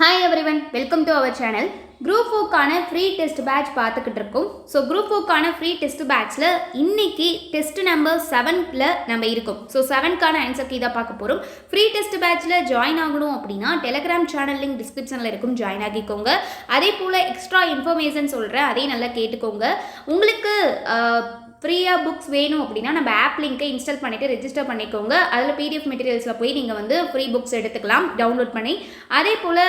Hi everyone, welcome to our channel. Group 4க்கான free test batch பார்த்துக்கிட்டு இருக்கோம். So group 4க்கான ஃப்ரீ டெஸ்ட் பேட்ச்சில் இன்னைக்கு டெஸ்ட் நம்பர் 7ல் நம்ம இருக்கோம். ஸோ 7க்கான ஆன்சர் கீ தான் பார்க்க போகிறோம். ஃப்ரீ டெஸ்ட் பேட்ச்சில் ஜாயின் ஆகணும் அப்படின்னா டெலிகிராம் சேனல் லிங்க் டிஸ்கிரிப்ஷனில் இருக்கும், ஜாயின் ஆகிக்கோங்க. அதே போல் எக்ஸ்ட்ரா இன்ஃபர்மேஷன் சொல்கிறேன், அதையும் நல்லா கேட்டுக்கோங்க. உங்களுக்கு ஃப்ரீயாக புக்ஸ் வேணும் அப்படின்னா நம்ம ஆப் லிங்க்கை இன்ஸ்டால் பண்ணிவிட்டு ரெஜிஸ்டர் பண்ணிக்கோங்க. அதில் பிடிஎஃப் மெட்டீரியல்ஸில் போய் நீங்கள் வந்து ஃப்ரீ புக்ஸ் எடுத்துக்கலாம் டவுன்லோட் பண்ணி. அதே போல்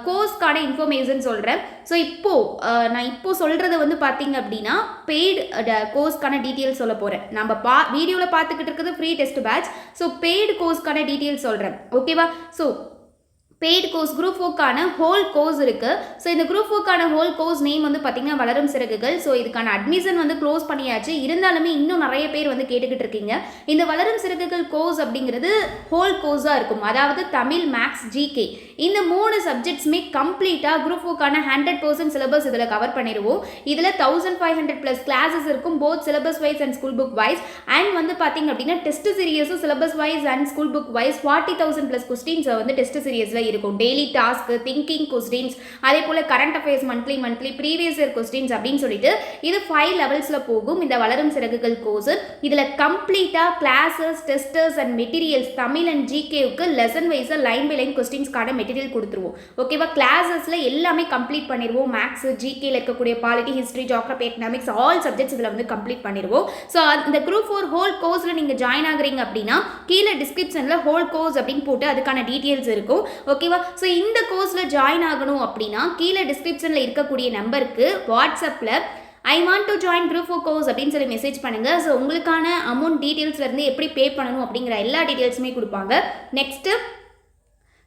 கோர்ஸ்க்கான இன்ஃபர்மேஷன் சொல்கிறேன். ஸோ நான் சொல்கிறது வந்து பார்த்தீங்க அப்படின்னா பெய்டு கோர்ஸ்க்கான டீட்டெயில்ஸ் சொல்ல போகிறேன். நம்ம வீடியோவில் பார்த்துக்கிட்டு இருக்கிறது free test batch. So paid கோர்ஸ்க்கான டீட்டெயில்ஸ் சொல்கிறேன், ஓகேவா? ஸோ பெய்டு கோர்ஸ் குரூப் 4க்கான ஹோல் கோர்ஸ் இருக்குது. ஸோ இந்த குரூப் 4க்கான ஹோல் கோர்ஸ் நேம் வந்து பார்த்திங்கன்னா வளரும் சிறகுகள். ஸோ இதுக்கான அட்மிஷன் வந்து க்ளோஸ் பண்ணியாச்சு. இருந்தாலுமே இன்னும் நிறைய பேர் வந்து கேட்டுக்கிட்டு இருக்கீங்க. இந்த வளரும் சிறகுகள் கோர்ஸ் அப்படிங்கிறது ஹோல் கோர்ஸாக இருக்கும். அதாவது தமிழ், மேக்ஸ், ஜிகே இந்த 3 சப்ஜெக்ட்ஸுமே கம்ப்ளீட்டாக குரூப் 4க்கான 100% சிலபஸ் இதில் கவர் பண்ணிடுவோம். இதில் 1500+ கிளாஸஸ் இருக்கும், both syllabus wise and school book wise. அண்ட் வந்து பார்த்திங்க அப்படின்னா டெஸ்ட் சீரியஸும் syllabus wise and school book wise 40,000+ questions வந்து டெஸ்ட் சீரியஸில் இருக்கும். டெய்லி டாஸ்க், திங்கிங் கொஸ்டின்ஸ், அதே போல் current affairs monthly previous year questions அப்படின்னு சொல்லிட்டு இது 5 லெவல்ஸில் போகும் இந்த வளரும் சிறகுகள் கோர்ஸ். இதில் கம்ப்ளீட்டாக classes, testers and materials Tamil and ஜிகேவுக்கு லெசன் வைஸாக லைன் பை லைன் கொஸ்டின்ஸ்க்கான மெட்டீரியல் கொடுத்துருவோம், ஓகேவா? கிளாஸஸில் எல்லாமே கம்ப்ளீட் பண்ணிடுவோம். மேக்ஸ், ஜிகேல இருக்கக்கூடிய polity, history, geography, economics all subjects இதில் வந்து கம்ப்ளீட் பண்ணிடுவோம். ஸோ இந்த குரூப் 4 ஹோல் கோர்ஸில் நீங்கள் ஜாயின் ஆகுறீங்க அப்படின்னா கீழே டிஸ்கிரிப்ஷனில் ஹோல் கோர்ஸ் அப்படின்னு போட்டு அதுக்கான டீட்டெயில்ஸ் இருக்கும், ஓகேவா? ஸோ இந்த கோர்ஸில் ஜாயின் ஆகணும் அப்படின்னா கீழே டிஸ்கிரிப்ஷனில் இருக்கக்கூடிய நம்பருக்கு வாட்ஸ்அப்பில் ஐ want to join group 4 course அப்படின்னு சொல்லி மெசேஜ் பண்ணுங்கள். ஸோ உங்களுக்கான அமௌண்ட் டீட்டெயில்ஸ்லேருந்து எப்படி பே பண்ணணும் அப்படிங்கிற எல்லா டீட்டெயில்ஸுமே கொடுப்பாங்க. Next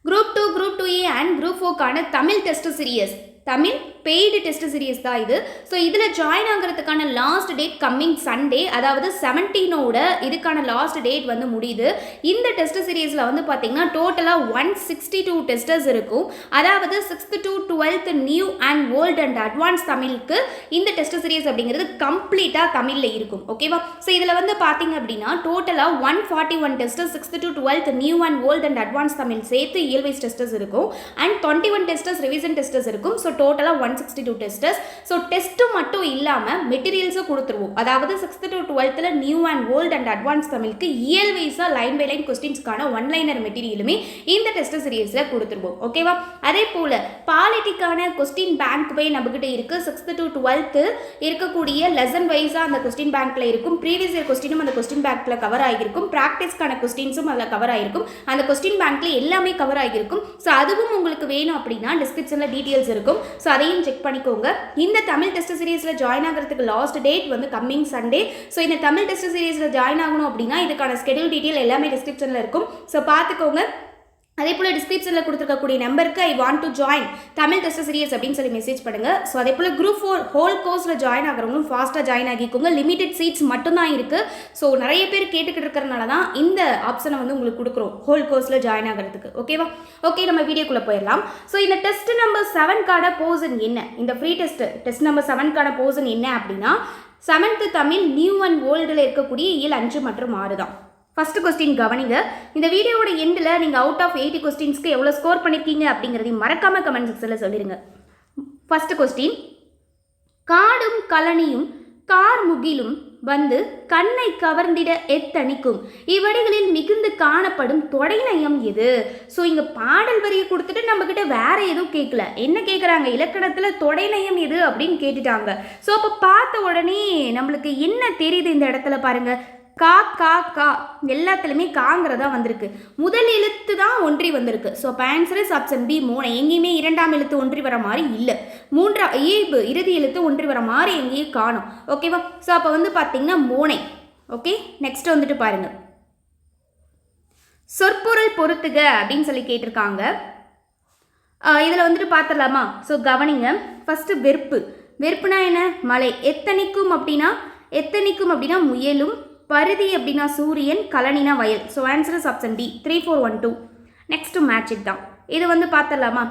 group 2, group 2A and group 4க்கான Tamil test series, Tamil paid test series தான் இது. ஸோ இதில் ஜாயின் ஆகிறதுக்கான லாஸ்ட் டேட் கம்மிங் சண்டே, அதாவது 17ஓட இதுக்கான லாஸ்ட் டேட் வந்து முடியுது. இந்த டெஸ்ட் சீரியஸில் வந்து பார்த்தீங்கன்னா டோட்டலாக 162 டெஸ்டர்ஸ் இருக்கும். அதாவது 6th to 12th new and old and advance தமிழுக்கு இந்த டெஸ்ட் சீரியஸ் அப்படிங்கிறது கம்ப்ளீட்டாக தமிழில் இருக்கும், ஓகேவா? ஸோ இதில் வந்து பார்த்தீங்க அப்படின்னா டோட்டலாக 141 testers 6th to 12th new and old and advance Tamil சேர்த்து இயல் வைஸ் டெஸ்டர்ஸ் இருக்கும். அண்ட் 21 டெஸ்டர்ஸ் ரிவிஷன் டெஸ்டர்ஸ் இருக்கும். ஸோ டோட்டலாக 162 டெஸ்டர்ஸ். ஸோ டெஸ்ட்டு மட்டும் இல்லாமல் மெட்டீரியல்ஸும் கொடுத்துருவோம். அதாவது 6th to 12th new and old and advance தமிழுக்கு இயல் வைஸாக லைன் பை லைன் கொஸ்டின்ஸ்க்கான ஒன்லைனர் மெட்டீரியலுமே இந்த டெஸ்ட் சீரியஸில் கொடுத்துருவோம், ஓகேவா? அதே போல் பாலிட்டிக்கான கொஸ்டின் பேங்க் போய் நம்மகிட்ட இருக்குது. 6th to 12th இருக்கக்கூடிய லெசன் வைஸாக அந்த கொஸ்டின் பேங்க்கில் இருக்கும். ப்ரீவியஸ் இயர் கொஸ்டினும் அந்த கொஸ்டின் பேங்க்கில் கவர் ஆகியிருக்கும். ப்ராக்டிஸ்க்கான கொஸ்டின்ஸும் அதில் கவர் ஆகிருக்கும். அந்த கொஸ்டின் பேங்க்கில் எல்லாமே கவர் ஆகியிருக்கும். ஸோ அதுவும் உங்களுக்கு வேணும் அப்படின்னா டிஸ்கிரிப்ஷனில் டீட்டெயில்ஸ் இருக்கும். ஸோ அதையும் செக் பண்ணிக்கோங்க. இந்த தமிழ் டெஸ்ட் சீரியஸில் ஜாயின் ஆகிறதுக்கு லாஸ்ட் டேட் வந்து கம்மிங் சண்டே. ஸோ இந்த தமிழ் டெஸ்ட் சீரியஸில் ஜாயின் ஆகணும் அப்படின்னா இதுக்கான ஸ்கெடியூல் டீட்டெயில் எல்லாமே டிஸ்கிரிப்ஷனில் இருக்கும். ஸோ பார்த்துக்கோங்க. அதே போல் டிஸ்கிரிப்ஷனில் கொடுத்துருக்கக்கூடிய நம்பருக்கு ஐ want to join Tamil test serious அப்படின்னு சொல்லி மெசேஜ் பண்ணுங்கள். ஸோ அதே போல் குரூப் 4 ஹோல் கோர்ஸில் ஜாயின் ஆகிறவங்களும் ஃபாஸ்ட்டாக ஜாயின் ஆகிக்கோங்க. லிமிடெட் சீட்ஸ் மட்டும்தான் இருக்குது. ஸோ நிறைய பேர் கேட்டுக்கிட்டு இருக்கிறனால தான் இந்த ஆப்ஷனை வந்து உங்களுக்கு கொடுக்குறோம் ஹோல் கோர்ஸில் ஜாயின் ஆகிறதுக்கு, ஓகேவா? ஓகே, நம்ம வீடியோக்குள்ளே போயிடலாம். ஸோ இந்த டெஸ்ட் நம்பர் 7க்கான போர்ஷன் என்ன, இந்த ஃப்ரீ டெஸ்ட் நம்பர் 7க்கான போர்ஷன் என்ன அப்படின்னா 7th தமிழ் நியூ அண்ட் ஓல்டில் இருக்கக்கூடிய இயல் 5 மற்றும் 6 தான். ஃபர்ஸ்ட் கொஸ்டின் கவனிங்க. இந்த வீடியோவோட எண்டில் நீங்கள் அவுட் ஆஃப் 80 கொஸ்டின்ஸ்க்கு எவ்வளோ ஸ்கோர் பண்ணியிருக்கீங்க அப்படிங்கிறதையும் மறக்காமல் கமெண்ட் செக்ஷனில் சொல்லிடுங்க. ஃபர்ஸ்ட் கொஸ்டின், காடும் கழனியும் கார் முகிலும் வந்து கண்ணை கவர்ந்திட எத்தனிக்கும் இவ்வடிகளில் மிகுந்து காணப்படும் தொடைநயம் எது? ஸோ இங்கே பாடல் வரியை கொடுத்துட்டு நம்மக்கிட்ட வேற எதுவும் கேட்கல. என்ன கேட்குறாங்க, இலக்கணத்தில் தொடைநயம் எது அப்படின்னு கேட்டுட்டாங்க. ஸோ அப்போ பார்த்த உடனே நம்மளுக்கு என்ன தெரியுது இந்த இடத்துல பாருங்க, கா கா கா எல்லாத்துலேயுமே காங்கிறதா வந்திருக்கு. முதல் எழுத்து தான் ஒன்றி வந்திருக்கு. ஸோ அப்போ ஆன்சர் இஸ் ஆப்ஷன் பி மோனை. எங்கேயுமே 2ஆம் எழுத்து ஒன்றி வர மாதிரி இல்லை. இறுதி எழுத்து ஒன்றி வர மாதிரி எங்கேயும் காணும், ஓகேவா? ஸோ அப்போ வந்து பார்த்தீங்கன்னா மோனை. ஓகே, நெக்ஸ்ட் வந்துட்டு பாருங்க, சொற்பொருள் பொறுத்துக அப்படின்னு சொல்லி கேட்டிருக்காங்க. இதில் வந்துட்டு பார்த்துடலாமா? ஸோ கவனிங்க. ஃபஸ்ட்டு வெறுப்புனா என்ன? மலை. எத்தனிக்கும் அப்படின்னா முயலும், பருதி அப்படின்னா சூரியன், கழனினா வயல். So answer is option D 3412. Next matching தான். இது வந்து பார்த்துடலாமா?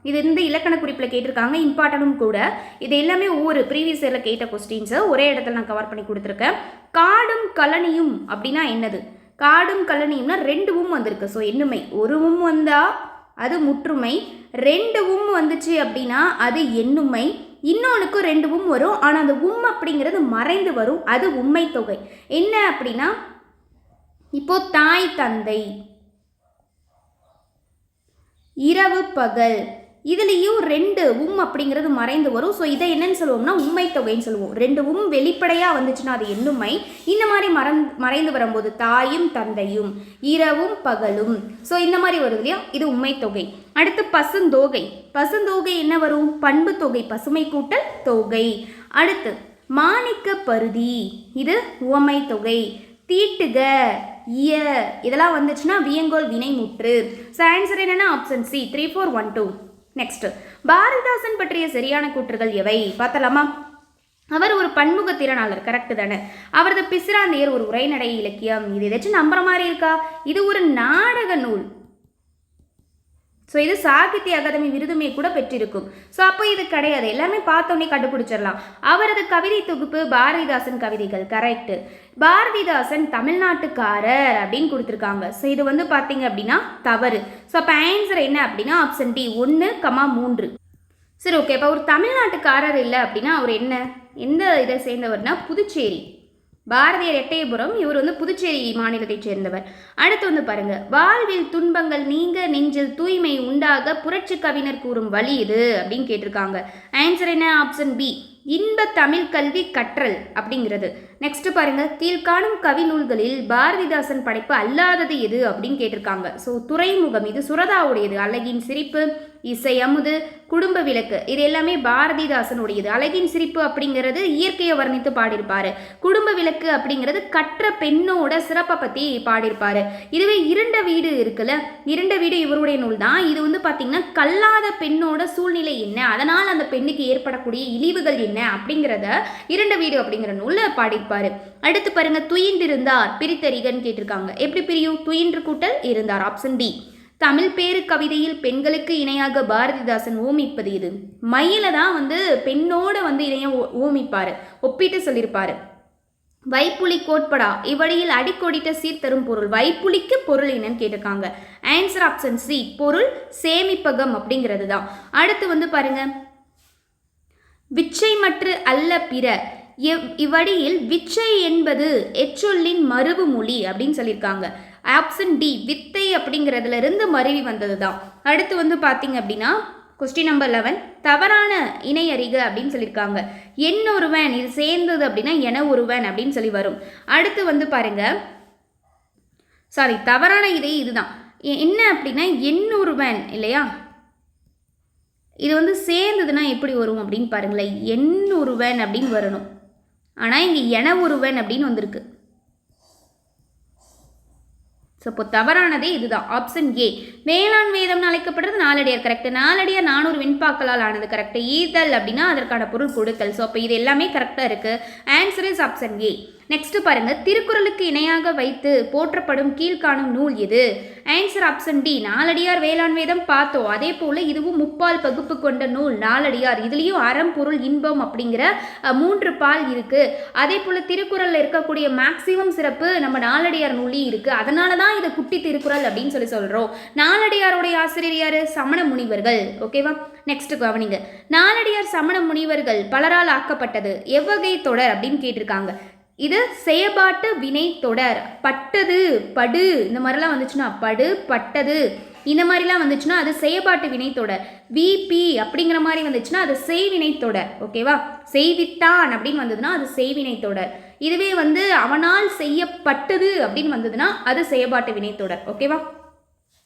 இது இந்த இலக்கண குறிப்பில் கேட்டிருக்காங்க, இம்பார்ட்டனும் கூட. இது எல்லாமே ஒவ்வொரு ப்ரீவியஸ் இயரில் கேட்ட கொஸ்டின்ஸை ஒரே இடத்துல நான் கவர் பண்ணி கொடுத்துருக்கேன். காடும் கழனியும் அப்படின்னா என்னது? காடும் கழனியும்னா 2 வந்திருக்கு. ஸோ என்னுமை ஒரு வந்தால் அது முற்றுமை. 2 வந்துச்சு அப்படின்னா அது எண்ணுமை. இன்னொன்றுக்கும் 2 வரும், ஆனால் அந்த அப்படிங்கிறது மறைந்து வரும், அது உண்மை தொகை. என்ன அப்படின்னா இப்போ தாய் தந்தை, இரவு பகல், இதுலேயும் 2 அப்படிங்கிறது மறைந்து வரும். ஸோ இதை என்னன்னு சொல்லுவோம்னா உண்மை தொகைன்னு சொல்லுவோம். 2 வெளிப்படையாக வந்துச்சுன்னா அது எண்ணுமை. இந்த மாதிரி மறைந்து வரும்போது தாயும் தந்தையும், இரவும் பகலும், ஸோ இந்த மாதிரி வருது இல்லையா, இது உண்மை தொகை. அடுத்து பசுந்தொகை. பசுந்தொகை என்ன வரும்? பண்பு தொகை, பசுமை கூட்டல் தொகை. அடுத்து மாணிக்க பருதி, இது உவமை தொகை. தீட்டுக, இதெல்லாம் வந்துச்சுன்னா வியங்கோல் வினைமுற்று. ஸோ ஆன்சர் என்னன்னா ஆப்ஷன் சி, 3, 4, 1, 2. நெக்ஸ்ட், பாரதிதாசன் பற்றிய சரியான கூற்றுகள் எவை பார்த்தலாமா? அவர் ஒரு பன்முக திறனாளர், கரெக்டு தானே. அவரது பிசிராந்தையர் ஒரு உரைநடை இலக்கியம். இது ஏதாச்சும் நம்புற மாதிரி இருக்கா? இது ஒரு நாடக நூல். ஸோ இது சாகித்ய அகாதமி விருதுமே கூட பெற்றிருக்கும். ஸோ அப்போ இது கிடையாது, எல்லாமே பார்த்தோன்னே கண்டுபிடிச்சிடலாம். அவரது கவிதை தொகுப்பு பாரதிதாசன் கவிதைகள், கரெக்டு. பாரதிதாசன் தமிழ்நாட்டுக்காரர் அப்படின்னு கொடுத்துருக்காங்க. ஸோ இது வந்து பார்த்தீங்க அப்படின்னா தவறு. ஸோ அப்போ ஆன்சர் என்ன அப்படின்னா ஆப்ஷன் டி, 1, 3. சரி, ஓகே. இப்போ அவர் தமிழ்நாட்டுக்காரர் இல்லை அப்படின்னா அவர் எந்த இதை சேர்ந்தவர்னா புதுச்சேரி. பாரதியார் எட்டயபுரம், இவர் வந்து புதுச்சேரி மாநிலத்தைச் சேர்ந்தவர். அடுத்து வந்து பாருங்க, வாழ்வில் துன்பங்கள் நீங்க நெஞ்சில் தூய்மை உண்டாக புரட்சி கவிஞர் கூறும் வழி இது அப்படின்னு கேட்டிருக்காங்க. ஆன்சர் என்ன? ஆப்ஷன் பி, இன்ப தமிழ் கல்வி கற்றல் அப்படிங்கிறது. நெக்ஸ்ட் பாருங்க, கீழ்காணும் கவி நூல்களில் பாரதிதாசன் படைப்பு அல்லாதது எது அப்படின்னு கேட்டிருக்காங்க. ஸோ துறைமுகம், இது சுரதாவுடையது. அழகின் சிரிப்பு, இசை அமுது, குடும்ப விளக்கு, இது எல்லாமே பாரதிதாசனுடையது. அழகின் சிரிப்பு அப்படிங்கிறது இயற்கையை வர்ணித்து பாடியிருப்பாரு. குடும்ப விளக்கு அப்படிங்கிறது கற்ற பெண்ணோட சிறப்பை பற்றி பாடியிருப்பாரு. இதுவே இருண்ட வீடு இருக்குல்ல, இருண்ட வீடு இவருடைய நூல் தான். இது வந்து பார்த்தீங்கன்னா கல்லாத பெண்ணோட சூழ்நிலை என்ன, அதனால் அந்த பெண்ணுக்கு ஏற்படக்கூடிய இழிவுகள் என்ன அப்படிங்கிறத இருண்ட வீடு அப்படிங்கிற நூலில் பாடியிருப்பாரு. அடுத்து பாருங்க, துயின்றிருந்தார் பிரித்தறிகன்னு கேட்டிருக்காங்க. எப்படி பிரியும்? துயின்று கூட்டல் இருந்தார், ஆப்ஷன் டி. தமிழ் பேரு கவிதையில் பெண்களுக்கு இணையாக பாரதிதாசன் ஓமிப்பது இது. மயில தான் வந்து பெண்ணோட வந்து இணைய ஓமிப்பாரு, ஒப்பிட்டு சொல்லியிருப்பாரு. வைப்புலி கோட்படா, இவ்வழியில் அடிக்கோடிட்ட சீர்தரும் பொருள். வைப்புலிக்கு பொருள் என்னன்னு கேட்டிருக்காங்க. ஆன்சர் ஆப்ஷன் சி, பொருள் சேமிப்பகம் அப்படிங்கிறது தான். அடுத்து வந்து பாருங்க, விச்சை மற்று அல்ல பிற, இவ்வடியில் விச்சை என்பது எச்சொல்லின் மறுவு மொழி அப்படின்னு சொல்லியிருக்காங்க. ஆப்ஷன் டி, வித்தை அப்படிங்கிறதுல இருந்து மருவி வந்தது தான். அடுத்து வந்து பார்த்தீங்க அப்படின்னா கொஸ்டின் நம்பர் 11, தவறான இணை அறிக அப்படின்னு சொல்லியிருக்காங்க. என் ஒருவன், இது சேர்ந்தது அப்படின்னா என ஒருவன் அப்படின்னு சொல்லி வரும். அடுத்து வந்து பாருங்க, சாரி, தவறான இதே இதுதான். என்ன அப்படின்னா என் ஒருவன் இல்லையா, இது வந்து சேர்ந்ததுன்னா எப்படி வரும் அப்படின்னு பாருங்களேன். என் ஒருவன் அப்படின்னு வரணும், ஆனால் இங்கே என ஒருவன் அப்படின்னு வந்திருக்கு. ஸோ இப்போ தவறானதே இதுதான், ஆப்ஷன் ஏ. வேளாண் வேதம்னு அழைக்கப்படுறது நாலடியார், கரெக்ட். நாலடியார் 400 வெண்பாக்களால் ஆனது, கரெக்ட். ஈதல் அப்படின்னா அதற்கான பொருள் கொடுத்தல். ஸோ அப்போ இது எல்லாமே கரெக்டாக இருக்குது. Answer is option A. Next பாருங்க, திருக்குறளுக்கு இணையாக வைத்து போற்றப்படும் கீழ்காணும் நூல் எது? Answer option D, Naladiyar. வேளாண் வேதம் பார்த்தோம், அதே போல் இதுவும் 3 பகுப்பு கொண்ட நூல் நாலடியார். இதுலேயும் அறம் பொருள் இன்பம் அப்படிங்கிற 3 பால் இருக்கு. அதே போல் திருக்குறளில் இருக்கக்கூடிய மேக்சிமம் சிறப்பு நம்ம நாலடியார் நூலையும் இருக்கு. அதனால தான் இதை குட்டி திருக்குறள் அப்படின்னு சொல்லி சொல்கிறோம். நாலடியாருடைய ஆசிரியர் யாரு? சமண முனிவர்கள். ஓகேவா? நெக்ஸ்ட் கவனிங்க, நாலடியார் சமண முனிவர்கள் பலரால் ஆக்கப்பட்டது எவ்வகை தொடர் அப்படின்னு கேட்டிருக்காங்க. இது செயபாட்டு வினை தொடர். பட்டது, படு, இந்த மாதிரிலாம் வந்துச்சுன்னா படு, பட்டது, இந்த மாதிரிலாம் வந்துச்சுன்னா அது செயபாட்டு வினை தொடர். விபி அப்படிங்கிற மாதிரி வந்துச்சுன்னா அது செய்வினை தொடர். ஓகேவா? செய்வித்தான் அப்படின்னு வந்ததுன்னா அது செய்வினை தொடர். இதுவே வந்து அவனால் செய்யப்பட்டது அப்படின்னு வந்ததுன்னா அது செயபாட்டு வினை தொடர். ஓகேவா?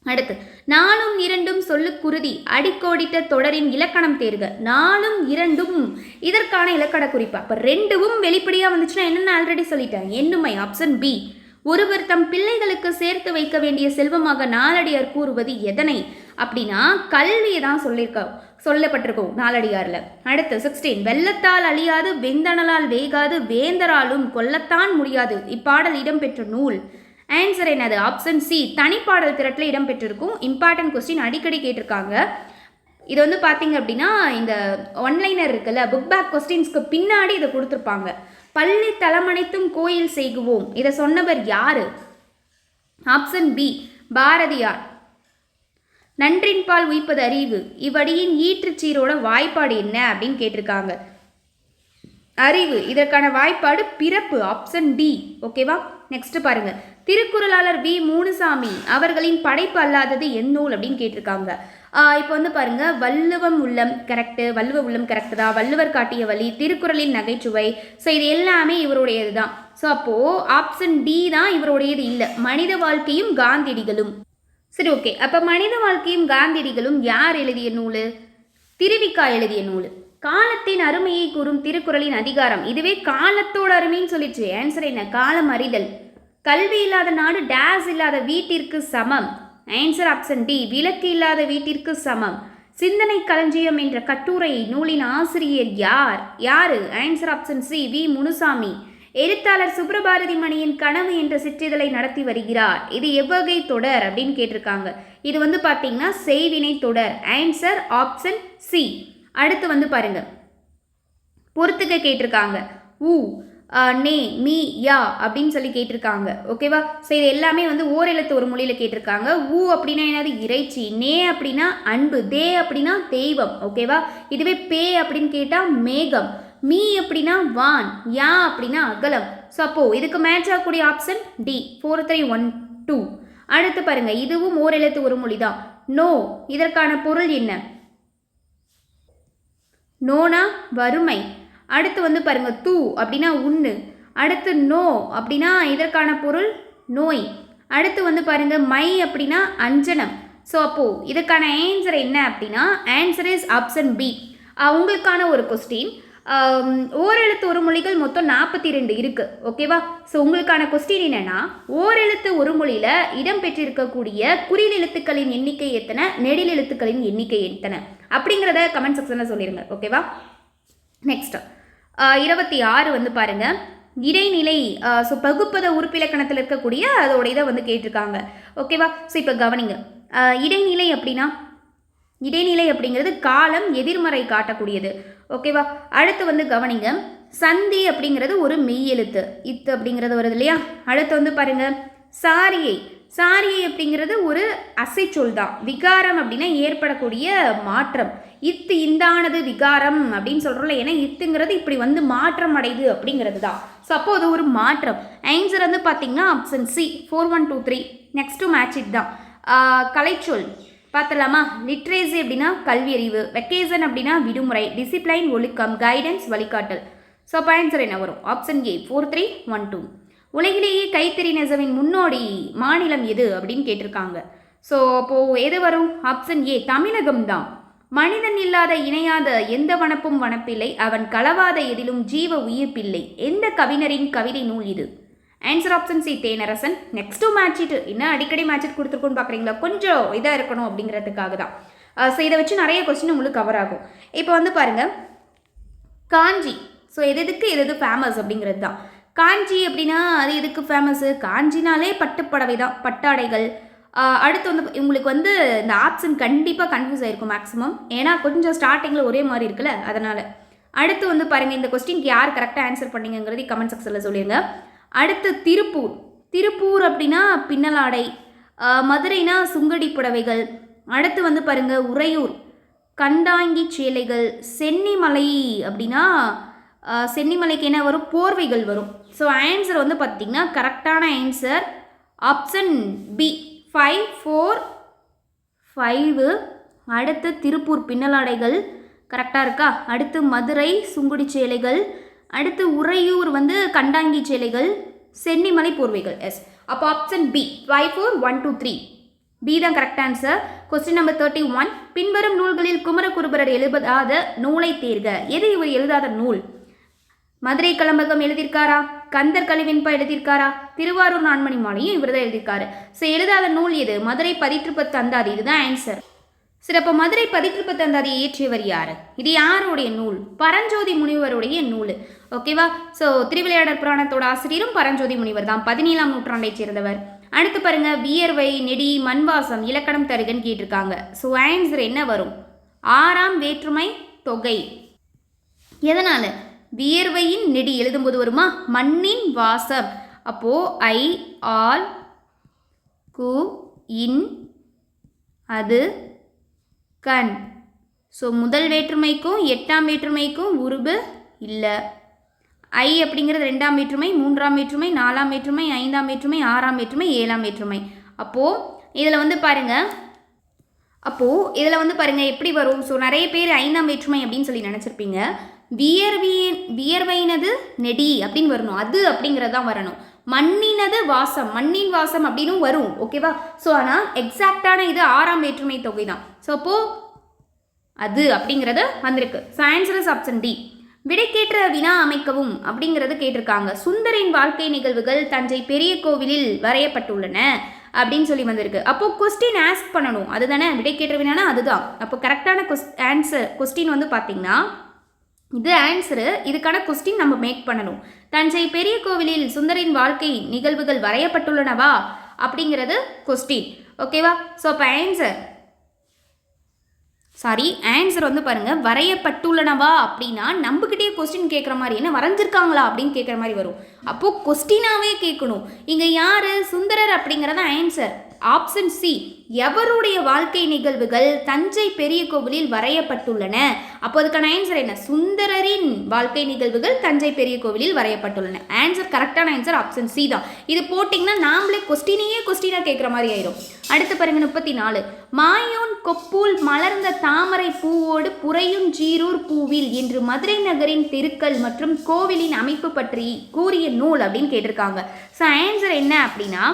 அடுத்து, 4 2 சொல்லு குருதி அடிக்கோடிட்ட தொடரின் இலக்கணம் தேர்க. 4 2 இதற்கான இலக்கண குறிப்பு. அப்போ 2வும் வெளிப்படையாக வந்துச்சுன்னா என்னென்னு ஆல்ரெடி சொல்லிட்டேன், எண்ணுமை, ஆப்ஷன் பி. ஒருவர் தம் பிள்ளைகளுக்கு சேர்த்து வைக்க வேண்டிய செல்வமாக நாலடியார் கூறுவது எதனை அப்படின்னா கல்வியை தான் சொல்லப்பட்டிருக்கோம் நாலடியாரில். அடுத்து 16, வெள்ளத்தால் அழியாது வெந்தணலால் வேகாது வேந்தராலும் கொல்லத்தான் முடியாது இப்பாடல் இடம்பெற்ற நூல். ஆன்சர் என்னது? ஆப்ஷன் சி, தனிப்பாடல் திரட்டில் இடம்பெற்றிருக்கும். இம்பார்ட்டன்ட் கொஸ்டின், அடிக்கடி கேட்டிருக்காங்க. இது வந்து பார்த்தீங்க அப்படின்னா இந்த ஒன்லைனர் இருக்குல்ல, புக் பேக் கொஸ்டின்ஸ்க்கு பின்னாடி இதை கொடுத்துருப்பாங்க. பள்ளி தலமனைத்தும் கோயில் செய்குவோம், இதை சொன்னவர் யாரு? Option B, Bharathiyar. நன்றின்பால் உய்ப்பது அறிவு. இவ்வடியின் ஈற்றுச்சீரோட வாய்ப்பாடு என்ன அப்படின்னு கேட்டிருக்காங்க. அறிவு, இதற்கான வாய்ப்பாடு பிறப்பு, ஆப்ஷன் டி. ஓகேவா? நெக்ஸ்ட் பாருங்க, திருக்குறளாளர் வி. முனுசாமி அவர்களின் படைப்பு அல்லாதது எந்நூல் அப்படின்னு கேட்டிருக்காங்க. இப்போ வந்து பாருங்க, வள்ளுவம் உள்ளம் கரெக்டு, வள்ளுவ உள்ளம் கரெக்டு தான், வள்ளுவர் காட்டிய வழி, திருக்குறளின் நகைச்சுவை, ஸோ இது எல்லாமே இவருடையது தான். ஸோ அப்போது ஆப்ஷன் டி தான் இவருடையது இல்லை. மனித வாழ்க்கையும் காந்தியடிகளும். சரி, ஓகே. அப்போ மனித வாழ்க்கையும் காந்தியடிகளும் யார் எழுதிய நூல்? திருவிக்கா எழுதிய நூல். காலத்தின் அருமையை கூறும் திருக்குறளின் அதிகாரம். இதுவே காலத்தோட அருமைன்னு சொல்லிச்சு. ஆன்சர் என்ன? காலம் அறிதல். கல்வி இல்லாத நாடு டேஸ் இல்லாத வீட்டிற்கு சமம். ஆன்சர் ஆப்ஷன் டி, விளக்கு இல்லாத வீட்டிற்கு சமம். சிந்தனை களஞ்சியம் என்ற கட்டுரை நூலின் ஆசிரியர் யாரு? Answer option C, V. Munusamy. எழுத்தாளர் சுப்ரபாரதி மணியின் கனவு என்ற சிற்றிதழை நடத்தி வருகிறார். இது எவ்வகை தொடர் அப்படின்னு கேட்டிருக்காங்க. இது வந்து பார்த்தீங்கன்னா செய்வினை தொடர். Answer option C. அடுத்து வந்து பாருங்க, பொறுத்துக்க கேட்டிருக்காங்க. ஊ, நே, மீ, யா அப்படின்னு சொல்லி கேட்டிருக்காங்க. ஓகேவா? ஸோ இது எல்லாமே வந்து ஓரெழுத்து ஒரு மொழியில் கேட்டிருக்காங்க. ஊ அப்படின்னா என்னது? இறைச்சி. நே அப்படின்னா அன்பு. தே அப்படின்னா தெய்வம். ஓகேவா? இதுவே பே அப்படின்னு கேட்டால் மேகம். மீ அப்படின்னா வான். யா அப்படின்னா அகலம். ஸோ அப்போது இதுக்கு மேட்ச் ஆகக்கூடிய ஆப்ஷன் டி, 4312. அடுத்து பாருங்க, இதுவும் ஓரெழுத்து ஒரு மொழி தான். நோ, இதற்கான பொருள் என்ன? நோனா வறுமை. அடுத்து வந்து பாருங்க, தூ அப்படின்னா உண்ணு. அடுத்து நோ அப்படின்னா இதற்கான பொருள் நோய். அடுத்து வந்து பாருங்க, மை அப்படின்னா அஞ்சனம். ஸோ அப்போது இதுக்கான ஆன்சர் என்ன அப்படின்னா ஆன்சர் இஸ் ஆப்ஷன் பி. உங்களுக்கான ஒரு கொஸ்டின், ஓரெழுத்து ஒரு மொழிகள் மொத்தம் 42 இருக்குது. ஓகேவா? ஸோ உங்களுக்கான கொஸ்டின் என்னென்னா, ஓரெழுத்து ஒரு மொழியில் இடம்பெற்றிருக்கக்கூடிய குறில் எழுத்துக்களின் எண்ணிக்கை எத்தனை, நெடில் எழுத்துக்களின் எண்ணிக்கை எத்தனை அப்படிங்கிறத கமெண்ட் செக்ஷனில் சொல்லிடுங்க. ஓகேவா? நெக்ஸ்ட் 26 வந்து பாருங்கள், இடைநிலை. ஸோ பகுப்பத உறுப்பிலக்கணத்தில் இருக்கக்கூடிய அதோட இதை வந்து கேட்டிருக்காங்க. ஓகேவா? ஸோ இப்போ கவனிங்க, இடைநிலை அப்படின்னா, இடைநிலை அப்படிங்கிறது காலம் எதிர்மறை காட்டக்கூடியது. ஓகேவா? அடுத்து வந்து கவனிங்க, சந்தி அப்படிங்கிறது ஒரு மெய் எழுத்து. இத்து அப்படிங்கிறது வருது இல்லையா? அடுத்து வந்து பாருங்க, சாரியை. சாரியை அப்படிங்கிறது ஒரு அசைச்சொல் தான். விகாரம் அப்படின்னா ஏற்படக்கூடிய மாற்றம். இத்து இந்தானது விகாரம் அப்படின்னு சொல்கிறோம்ல. ஏன்னா இத்துங்கிறது இப்படி வந்து மாற்றம் அடையுது அப்படிங்கிறது தான். ஸோ அப்போ அது ஒரு மாற்றம். ஆன்சர் வந்து பார்த்தீங்கன்னா option C, 4123. Next match it தான். கலைச்சொல் பார்த்துலாமா? லிட்ரேசி அப்படின்னா கல்வி அறிவு, வெக்கேஷன் அப்படின்னா விடுமுறை, டிசிப்ளைன் ஒழுக்கம், கைடன்ஸ் வழிகாட்டல். ஸோ அப்போ ஆன்சர் என்ன வரும்? Option A, 4312. உலகிலேயே கைத்தறி நெசவின் முன்னோடி மாநிலம் எது அப்படின்னு கேட்டிருக்காங்க. ஸோ அப்போது எது வரும்? ஆப்ஷன் ஏ, தமிழகம் தான். மனிதன் இல்லாத இணையாத எந்த வனப்பும் வனப்பில்லை, அவன் களவாத எதிலும் ஜீவ உயிர்ப்பில்லை. எந்த கவிஞரின் கவிதை நூல் இது? Answer option C, Thenarasan. Next match it. என்ன அடிக்கடி மேட்ச் இட் கொடுத்துருக்கோன்னு பார்க்குறீங்களா? கொஞ்சம் இதாக இருக்கணும் அப்படிங்கிறதுக்காக தான். ஸோ இதை வச்சு நிறைய கொஸ்டின் உங்களுக்கு கவர் ஆகும். இப்போ வந்து பாருங்கள், காஞ்சி. ஸோ எதுக்கு எது ஃபேமஸ் அப்படிங்கிறது தான். காஞ்சி அப்படின்னா அது எதுக்கு ஃபேமஸ்ஸு? காஞ்சினாலே பட்டுப்படவை தான், பட்டாடைகள். அடுத்து வந்து உங்களுக்கு வந்து இந்த ஆப்ஷன் கண்டிப்பாக கன்ஃபியூஸ் ஆகிருக்கும் மேக்ஸிமம். ஏன்னா கொஞ்சம் ஸ்டார்டிங்கில் ஒரே மாதிரி இருக்குல்ல, அதனால். அடுத்து வந்து பாருங்கள், இந்த கொஸ்டினுக்கு யார் கரெக்டாக ஆன்சர் பண்ணிங்கிறது கமெண்ட் செக்ஷனில் சொல்லிடுங்க. அடுத்து திருப்பூர். திருப்பூர் அப்படின்னா பின்னலாடை. மதுரைனா சுங்கடி புடவைகள். அடுத்து வந்து பாருங்கள், உறையூர் கண்டாங்கி சேலைகள். சென்னிமலை அப்படின்னா சென்னிமலைக்கு என்ன வரும்? போர்வைகள் வரும். ஸோ ஆன்சர் வந்து பார்த்திங்கன்னா கரெக்டான ஆன்சர் ஆப்ஷன் பி, 545. அடுத்து திருப்பூர் பின்னலாடைகள் கரெக்டாக இருக்கா? அடுத்து மதுரை சுங்குடி சேலைகள். அடுத்து உறையூர் வந்து கண்டாங்கி சேலைகள். சென்னிமலை போர்வைகள். எஸ், அப்போ ஆப்ஷன் பி, 54123. பி தான் கரெக்ட் ஆன்சர். Question number 31. பின்வரும் நூல்களில் குமரகுருபரர் எழுதாத நூலை தேர்க. எது இவர் எழுதாத நூல்? மதுரை கலம்பகம் எழுதியிருக்காரா? கந்தர் கலிவெண்பா எழுதியிருக்காரா? திருவாரூர் நான்மணி மாலையும் இவர் தான் எழுதியிருக்காரு. ஸோ எழுதாத நூல் எது? மதுரை பதிற்றுப்பத்து அந்தாதி. இதுதான் ஆன்சர். சரி, அப்போ மதுரை பதிற்றுப்பத்து அந்தாதியை இயற்றியவர் யார்? இது யாருடைய நூல்? பரஞ்சோதி முனிவருடைய நூல். ஓகேவா? ஸோ திருவிளையாடற் புராணத்தோட ஆசிரியரும் பரஞ்சோதி முனிவர் தான், 17ஆம் நூற்றாண்டை சேர்ந்தவர். அடுத்து பாருங்க, வியர்வை நெடி மண்வாசம் இலக்கணம் தருகன்னு கேட்டிருக்காங்க. ஸோ ஆன்சர் என்ன வரும்? 6ஆம் வேற்றுமை தொகை. எதனால்? வியர்வையின் நெடி எழுதும்போது வருமா? மண்ணின் வாசம். அப்போது ஐ ஆல் கு இன் அது கண். ஸோ முதல் வேற்றுமைக்கும் 8ஆம் வேற்றுமைக்கும் உருபு இல்லை. ஐ அப்படிங்கிறது 2ஆம் வேற்றுமை, 3ஆம் வேற்றுமை, 4ஆம் வேற்றுமை, 5ஆம் வேற்றுமை, 6ஆம் வேற்றுமை, 7ஆம் வேற்றுமை. அப்போது இதில் வந்து பாருங்கள் எப்படி வரும்? ஸோ நிறைய பேர் 5ஆம் வேற்றுமை அப்படின்னு சொல்லி நினச்சிருப்பீங்க. வியர்வையினது நெடி அப்படின்னு வரணும். அது அப்படிங்கிறது தான் வரணும். மண்ணினது வாசம், மண்ணின் வாசம் அப்படின்னு வரும். ஓகேவா? ஸோ ஆனால் எக்ஸாக்டான இது 6ஆம் வேற்றுமை தொகை தான். ஸோ அப்போது அது அப்படிங்கிறது வந்திருக்கு. So answer is option D. விடைக்கேற்ற வினா அமைக்கவும் அப்படிங்கிறது கேட்டிருக்காங்க. சுந்தரின் வாழ்க்கை நிகழ்வுகள் தஞ்சை பெரிய கோவிலில் வரையப்பட்டுள்ளன அப்படின்னு சொல்லி வந்திருக்கு. அப்போது கொஸ்டின் ஆஸ்க் பண்ணணும், அதுதானே விடைக்கேற்ற வினானா அதுதான். அப்போ கரெக்டான கொஸ்டின் வந்து பார்த்தீங்கன்னா இது ஆன்சரு. இதுக்கான கொஸ்டின் நம்ம மேக் பண்ணணும். தஞ்சை பெரிய கோவிலில் சுந்தரின் வாழ்க்கை நிகழ்வுகள் வரையப்பட்டுள்ளனவா அப்படிங்கிறது கொஸ்டின். ஓகேவா? ஸோ அப்போ ஆன்சர் வந்து பாருங்கள், வரையப்பட்டுள்ளனவா அப்படின்னா நம்மக்கிட்டே கொஸ்டின் கேட்குற மாதிரி, என்ன வரைஞ்சிருக்காங்களா அப்படின்னு கேட்குற மாதிரி வரும். அப்போது கொஸ்டினாகவே கேட்கணும். இங்கே யார்? சுந்தரர் அப்படிங்கிறத ஆன்சர். ஆப்ஷன் சி, எவருடைய வாழ்க்கை நிகழ்வுகள் தஞ்சை பெரிய கோவிலில் வரையப்பட்டுள்ளன. அப்போ அதுக்கான ஆன்சர் என்ன? சுந்தரரின் வாழ்க்கை நிகழ்வுகள் தஞ்சை பெரிய கோவிலில் வரையப்பட்டுள்ளன. ஆன்சர், கரெக்டான ஆன்சர் ஆப்ஷன் சி தான். இது போட்டிங்கன்னா நாமளே கொஸ்டினாக கேட்குற மாதிரி ஆயிரும். அடுத்து பாருங்க 34. மாயோன் கொப்பூல் மலர்ந்த தாமரை பூவோடு புரையும் ஜீரூர் பூவில் என்று மதுரை நகரின் தெருக்கள் மற்றும் கோவிலின் அமைப்பு பற்றி கூறிய நூல் அப்படின்னு கேட்டிருக்காங்க. ஸோ ஆன்சர் என்ன அப்படின்னா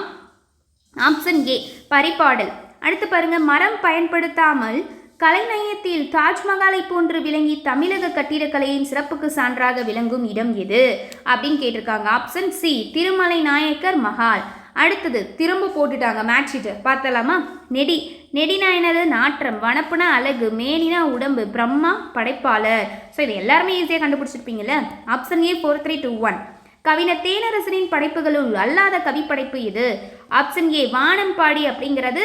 ஆப்ஷன் ஏ, பரிபாடல். அடுத்து பாருங்க, மரம் பயன்படுத்தாமல் கலைநயத்தில் தாஜ்மஹாலை போன்று விளங்கி தமிழக கட்டிடக்கலையின் சிறப்புக்கு சான்றாக விளங்கும் இடம் எது அப்படின்னு கேட்டிருக்காங்க. Option C, Thirumalai Nayakkar Mahal. அடுத்தது திரும்ப போட்டுட்டாங்க மேட்ச் ஷீட்டு, பார்த்தலாமா? நெடினா என்னது? நாற்றம். வனப்புனா அழகு. மேனினா உடம்பு. பிரம்மா படைப்பாளர். ஸோ இது எல்லாருமே ஈஸியாக கண்டுபிடிச்சிருப்பீங்கல்ல. Option A 4, 3, 2, 1. கவிஞர் தேனரசனின் படைப்புகளுள் அல்லாத கவிப்படைப்பு இது. ஆப்ஷன் ஏ, வானம்பாடி அப்படிங்கிறது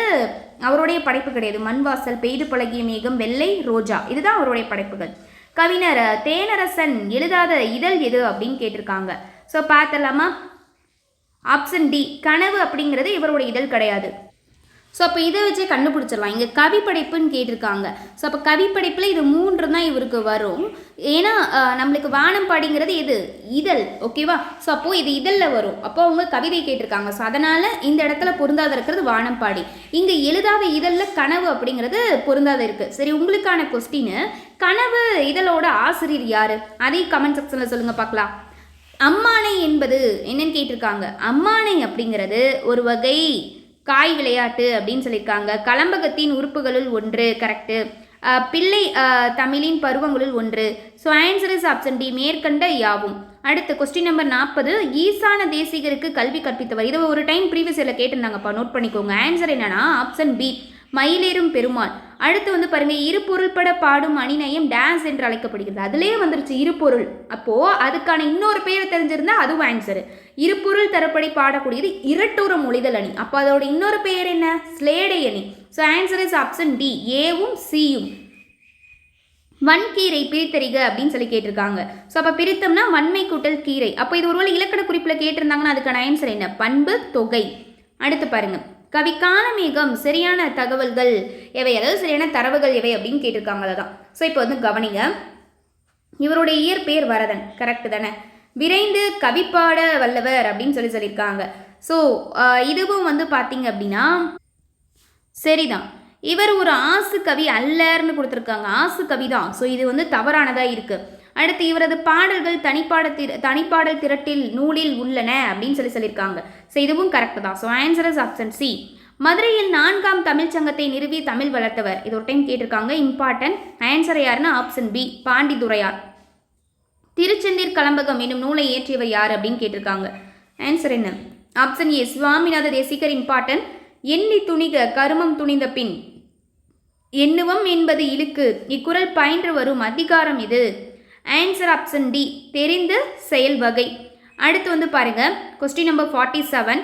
அவருடைய படைப்பு கிடையாது. மண்வாசல், பெய்து பழகிய மேகம், வெள்ளை ரோஜா, இதுதான் அவருடைய படைப்புகள். கவிஞர் தேனரசன் எழுதாத இதழ் எது அப்படின்னு கேட்டிருக்காங்க. ஸோ பார்த்தலாமா? ஆப்ஷன் டி, கனவு அப்படிங்கிறது இவருடைய இதழ் கிடையாது. ஸோ அப்போ இதை வச்சே கண்டுபிடிச்சிடலாம். இங்கே கவிப்படைப்புன்னு கேட்டிருக்காங்க. ஸோ அப்போ கவிப்படைப்பில் இது 3 தான் இவருக்கு வரும். ஏன்னா நம்மளுக்கு வானம்பாடிங்கிறது எது? இதழ். ஓகேவா? ஸோ அப்போது இது இதழில் வரும். அப்போ அவங்க கவிதை கேட்டிருக்காங்க. ஸோ அதனால் இந்த இடத்துல பொருந்தாத இருக்கிறது வானம்பாடி. இங்கே எழுதாத இதழில் கனவு அப்படிங்கிறது பொருந்தாத இருக்குது. சரி, உங்களுக்கான கொஸ்டின், கனவு இதழோட ஆசிரியர் யார்? அதையும் கமெண்ட் செக்ஷனில் சொல்லுங்கள் பார்க்கலாம். அம்மானை என்பது என்னன்னு கேட்டிருக்காங்க. அம்மானை அப்படிங்கிறது ஒரு வகை காய் விளையாட்டு அப்படின்னு சொல்லியிருக்காங்க. கலம்பகத்தின் உறுப்புகளுள் ஒன்று. கரெக்டு. பிள்ளை தமிழின் பருவங்களுள் ஒன்று. So answer is option D, மேற்கண்ட யாவும். அடுத்து கொஸ்டின் நம்பர் 40. ஈசான தேசிகருக்கு கல்வி கற்பித்தவர். இதை ஒரு டைம் ப்ரீவியஸ் இயரில் கேட்டிருந்தாங்கப்பா, நோட் பண்ணிக்கோங்க. ஆன்சர் என்னன்னா ஆப்ஷன் பி, மயிலேறும் பெருமாள். அடுத்து வந்து பாருங்க, இரு பொருள்பட பாடும் அணிநயம் டான்ஸ் என்று அழைக்கப்படுகிறது. அதுலேயே வந்துருச்சு இரு பொருள். அப்போது அதுக்கான இன்னொரு பேர் தெரிஞ்சிருந்தா அதுவும் ஆன்சரு. இரு பொருள் தரப்படி பாடக்கூடியது இரட்டுற மொழிதல் அணி. அப்போ அதோட இன்னொரு பெயர் என்ன? ஸ்லேடை அணி. So answer is option D, ஏவும் சியும். வன்கீரை பிரித்தறிக அப்படின்னு சொல்லி கேட்டிருக்காங்க. ஸோ அப்போ பிரித்தோம்னா வன்மை கூட்டல் கீரை. அப்போ இது ஒருவேளை இலக்கண குறிப்பில் கேட்டிருந்தாங்கன்னா அதுக்கான ஆன்சர் என்ன? பண்பு தொகை. அடுத்து பாருங்க, கவிக்கான மேகம் சரியான தகவல்கள் எவை, அதாவது சரியான தரவுகள் எவை அப்படின்னு கேட்டிருக்காங்க. அதான். ஸோ இப்போ வந்து கவனிங்க, இவருடைய இயற்பெயர் வரதன். கரெக்டு தானே? விரைந்து கவிப்பாட வல்லவர் அப்படின்னு சொல்லியிருக்காங்க. ஸோ இதுவும் வந்து பார்த்தீங்க அப்படின்னா சரிதான். இவர் ஒரு ஆசு கவி அல்லர்னு கொடுத்துருக்காங்க. ஆசு கவி தான். ஸோ இது வந்து தவறானதாக இருக்குது. அடுத்து இவரது பாடல்கள் தனிப்பாடல் திரட்டில் நூலில் உள்ளன அப்படின்னு சொல்லியிருக்காங்க. ஸோ இதுவும் கரெக்டு தான். So answer is option C. மதுரையில் 4ஆம் தமிழ் சங்கத்தை நிறுவி தமிழ் வளர்த்தவர். இது ஒரு டைம் கேட்டிருக்காங்க, இம்பார்ட்டன்ட். ஆன்சர் யாருன்னா ஆப்ஷன் பி, பாண்டித்துரையார். திருச்செந்தீர் கலம்பகம் என்னும் நூலை இயற்றியவர் யார் அப்படின்னு கேட்டிருக்காங்க. ஆன்சர் என்ன? Option A, Swaminatha Desikar. Important. எண்ணி துணிக கருமம் துணிந்த பின் எண்ணுவம் என்பது இழுக்கு. இக்குறள் பயின்று வரும் அதிகாரம் இது. ஆன்சர் ஆப்ஷன் டி, தெரிந்த செயல் வகை. அடுத்து வந்து பாருங்க, கொஸ்டின் நம்பர் 47.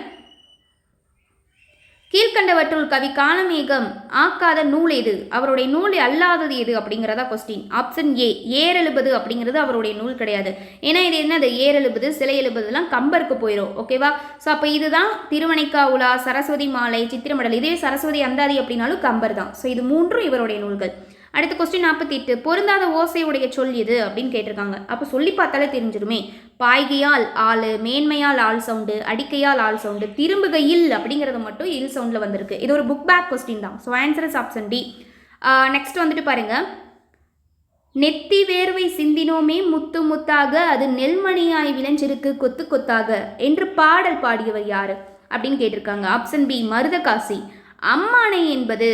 கீழ்கண்டவற்றுள் கவி காலமேகம் ஆக்காத நூல் எது, அவருடைய நூல் அல்லாதது எது அப்படிங்கிறதா கொஸ்டின். ஆப்ஷன் ஏ, ஏர் எழுபது அப்படிங்கிறது அவருடைய நூல் கிடையாது. ஏன்னா இது என்னது, ஏர் எழுபது சிலை எழுபதுலாம் கம்பருக்கு போயிடும். ஓகேவா? ஸோ அப்போ இதுதான் திருவனைக்கா உலா, சரஸ்வதி மாலை, சித்திரமடல். இதே சரஸ்வதி அந்தாதி அப்படின்னாலும் கம்பர் தான். ஸோ இது மூன்றும் இவருடைய நூல்கள். அடுத்த கொஸ்டின் 48, பொருந்தாத ஓசையுடைய சொல் எது அப்படின்னு கேட்டிருக்காங்க. அப்போ சொல்லி பார்த்தாலே தெரிஞ்சிருமே. பாய்கையால் ஆள், மேன்மையால் ஆள் சவுண்டு, அடிக்கையால் ஆள் சவுண்டு, திரும்புகையில் அப்படிங்கிறது மட்டும் இல் சவுண்டில் வந்திருக்கு. இது ஒரு புக் பேக் கொஸ்டின் தான். So answer is option D. Next வந்துட்டு பாருங்க, நெத்தி வேர்வை சிந்தினோமே முத்து முத்தாக, அது நெல்மணியாய் விளைஞ்சிருக்கு கொத்து கொத்தாக என்று பாடல் பாடியவர் யாரு அப்படின்னு கேட்டிருக்காங்க. Option B, Maruthakasi. அம்மானை என்பது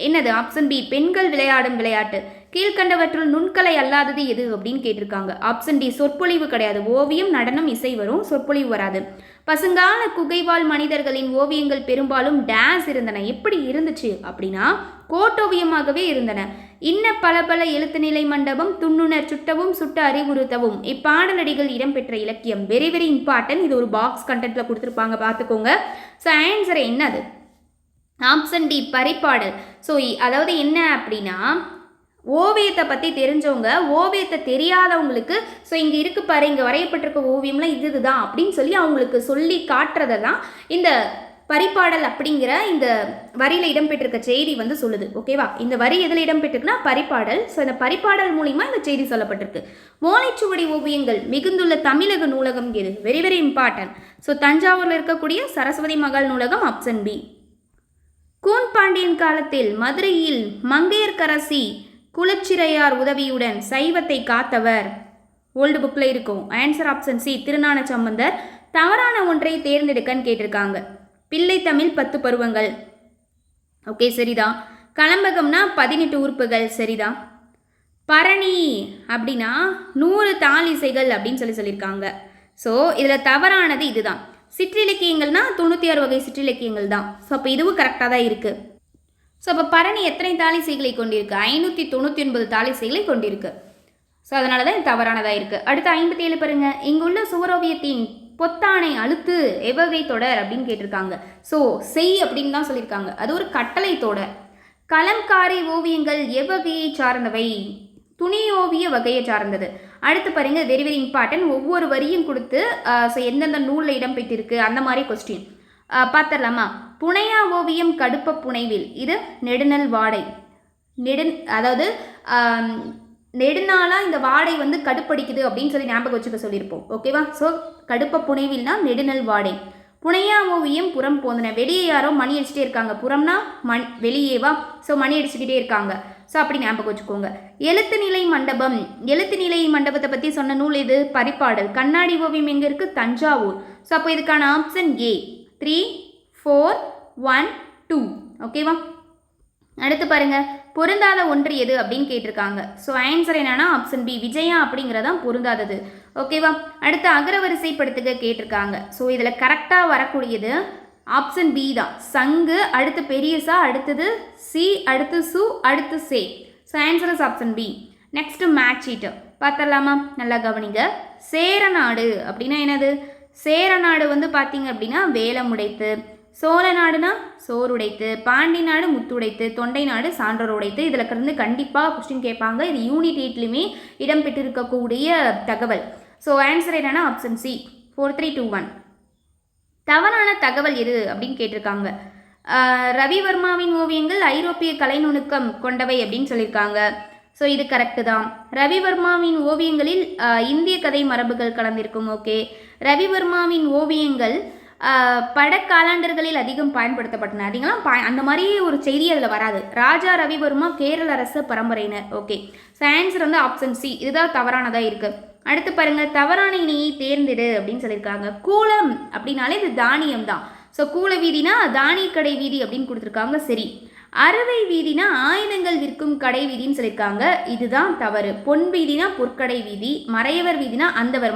என்னது? ஆப்ஷன் பி, பெண்கள் விளையாடும் விளையாட்டு. கீழ்கண்டவற்றுள் நுண்கலை அல்லாதது எது அப்படின்னு கேட்டிருக்காங்க. ஆப்ஷன் டி, சொற்பொழிவு கிடையாது. ஓவியம், நடனம், இசை வரும், சொற்பொழிவு வராது. பசுங்கால குகைவாழ் மனிதர்களின் ஓவியங்கள் பெரும்பாலும் டேஸ் இருந்தன. எப்படி இருந்துச்சு அப்படின்னா கோட்டோவியமாகவே இருந்தன. இன்ன பல பல எழுத்து நிலை மண்டபம், துண்ணுணர் சுட்டவும் சுட்ட அறிவுறுத்தவும் இப்பாடலடிகள் இடம்பெற்ற இலக்கியம். Very very important. இது ஒரு பாக்ஸ் கண்டென்ட்ல கொடுத்துருப்பாங்க, பார்த்துக்கோங்க. ஸோ ஆன்சர் என்னது? Option D, Paripadal. ஸோ அதாவது என்ன அப்படின்னா ஓவியத்தை பற்றி தெரிஞ்சவங்க ஓவியத்தை தெரியாதவங்களுக்கு ஸோ இங்கே இருக்கு பாரு, இங்கே வரையப்பட்டிருக்க ஓவியம்லாம் இதுதான் அப்படின்னு சொல்லி அவங்களுக்கு சொல்லி காட்டுறதை தான் இந்த பரிபாடல் அப்படிங்கிற இந்த வரியில் இடம்பெற்றிருக்க செய்தி வந்து சொல்லுது. ஓகேவா? இந்த வரி எதில் இடம்பெற்றிருக்குன்னா பரிபாடல். ஸோ இந்த பரிபாடல் மூலிமா இந்த செய்தி சொல்லப்பட்டிருக்கு. ஓலைச்சுவடி ஓவியங்கள் மிகுந்துள்ள தமிழக நூலகம் எது? Very very important. ஸோ தஞ்சாவூரில் இருக்கக்கூடிய சரஸ்வதி மகால் நூலகம், ஆப்ஷன் பி. கூன் பாண்டியன் காலத்தில் மதுரையில் மங்கையர்க்கரசி குலச்சிறையார் உதவியுடன் சைவத்தை காத்தவர். ஓல்டு புக்கில் இருக்கும். Answer option C, Thirugnana Sambandar. தவறான ஒன்றை தேர்ந்தெடுக்கன்னு கேட்டிருக்காங்க. பிள்ளை தமிழ் 10 பருவங்கள். ஓகே, சரிதான். கலம்பகம்னா 18 உறுப்புகள். சரிதான். பரணி அப்படின்னா 100 தாளிசைகள் அப்படின்னு சொல்லியிருக்காங்க. ஸோ இதில் தவறானது இதுதான். சிற்றிலக்கியங்கள்னா 96 வகை சிற்றிலக்கியங்கள் தான். ஸோ அப்போ இதுவும் கரெக்டாக தான் இருக்குது. ஸோ அப்போ பரணி எத்தனை தாளிசைகளை கொண்டிருக்கு? 599 தாளிசைகளை கொண்டிருக்கு. ஸோ அதனால தான் இது தவறானதாக இருக்குது. அடுத்து 57 பாருங்க, இங்குள்ள சுவரோவியத்தின் பொத்தானை அழுத்து எவ்வகை தொடர் அப்படின்னு கேட்டிருக்காங்க. ஸோ செய் அப்படின்னு தான் சொல்லியிருக்காங்க. அது ஒரு கட்டளை தொடர். கலம்காரி ஓவியங்கள் எவ்வகையை சார்ந்தவை? துணி ஓவிய வகையை சார்ந்தது. அடுத்து பாருங்க, வெரி வெரி இம்பார்ட்டன்ட். ஒவ்வொரு வரியும் கொடுத்து ஸோ எந்தெந்த நூலில் இடம்பெற்றிருக்கு அந்த மாதிரி கொஸ்டின் பார்த்துடலாமா? புனையா ஓவியம் கடுப்ப புனைவில். இது நெடுநல் வாடை. அதாவது நெடுநாளாக இந்த வாடை வந்து கடுப்படிக்குது அப்படின்னு சொல்லி ஞாபகம் வச்சுக்க சொல்லியிருப்போம். ஓகேவா? ஸோ கடுப்ப புனைவில்னா நெடுநல் வாடை. புனையா ஓவியம் புறம் போந்தன. வெளியே யாரோ மணி அடிச்சுட்டே இருக்காங்க. புறம்னா வெளியேவா? ஸோ மணி அடிச்சுக்கிட்டே இருக்காங்க. ஸோ அப்படி ஞாபகம் வச்சுக்கோங்க. எழுத்து நிலை மண்டபம். எழுத்து நிலை மண்டபத்தை பற்றி சொன்ன நூல் இது? பரிபாடல். கண்ணாடி ஓவியம் எங்கே இருக்குது? தஞ்சாவூர். ஸோ அப்போ இதுக்கான ஆப்ஷன் ஏ. 3, 4, 1, 2. ஓகேவா? அடுத்து பாருங்க, பொருந்தாத ஒன்று எது அப்படின்னு கேட்டிருக்காங்க. ஸோ ஆன்சர் என்னன்னா ஆப்ஷன் பி, விஜயா அப்படிங்கிறதான் பொருந்தாதது. ஓகேவா? அடுத்து அகரவரிசைப்படுத்துக கேட்டிருக்காங்க. ஸோ இதில் கரெக்டாக வரக்கூடியது ஆப்ஷன் பி தான். சங்கு, அடுத்து பெரிய சா, அடுத்தது சி, அடுத்து சு, அடுத்து சே. So answer is option B. Next match sheet பார்த்துடலாமா? நல்லா கவனிங்க. சேரநாடு அப்படின்னா என்னது? சேரநாடு வந்து பார்த்தீங்க அப்படின்னா வேலம் உடைத்து, சோழ நாடுனா சோறுடைத்து, பாண்டி நாடு முத்துடைத்து, தொண்டை நாடு சான்றோர் உடைத்து. இதில் இருந்து கண்டிப்பாக கொஸ்டின் கேட்பாங்க. இது யூனிட் 8லையுமே இடம்பெற்றிருக்கக்கூடிய தகவல். ஸோ ஆன்சர் என்னன்னா ஆப்ஷன் சி. 4, 3, 2, 1. தவறான தகவல் எது அப்படின்னு கேட்டிருக்காங்க. ரவிவர்மாவின் ஓவியங்கள் ஐரோப்பிய கலை நுணுக்கம் கொண்டவை அப்படின்னு சொல்லியிருக்காங்க. ஸோ இது கரெக்டு தான். ரவிவர்மாவின் ஓவியங்களில் இந்திய கதை மரபுகள் கலந்திருக்கும். ஓகே. ரவிவர்மாவின் ஓவியங்கள் படக்காலாண்டர்களில் அதிகம் பயன்படுத்தப்பட்டன. அதிகலாம் அந்த மாதிரி ஒரு செய்தி அதில் வராது. ராஜா ரவிவர்மா கேரள அரச பரம்பரையினர். ஓகே. ஸோ ஆன்சர் வந்து ஆப்ஷன் சி. இதுதான் தவறானதாக இருக்குது. அடுத்து பாருங்க, தவறான இணையை தேர்ந்தெடு அப்படின்னு சொல்லியிருக்காங்க. கூலம் அப்படின்னாலே இது தானியம் தான். ஸோ கூல வீதினா தானிய கடை வீதி அப்படின்னு கொடுத்துருக்காங்க. சரி. அறுவை வீதினா ஆயுதங்கள் விற்கும் கடை வீதின்னு சொல்லியிருக்காங்க. இதுதான் தவறு. பொன் வீதினா பொற்கடை வீதி. மறையவர் வீதினா அந்தவர்.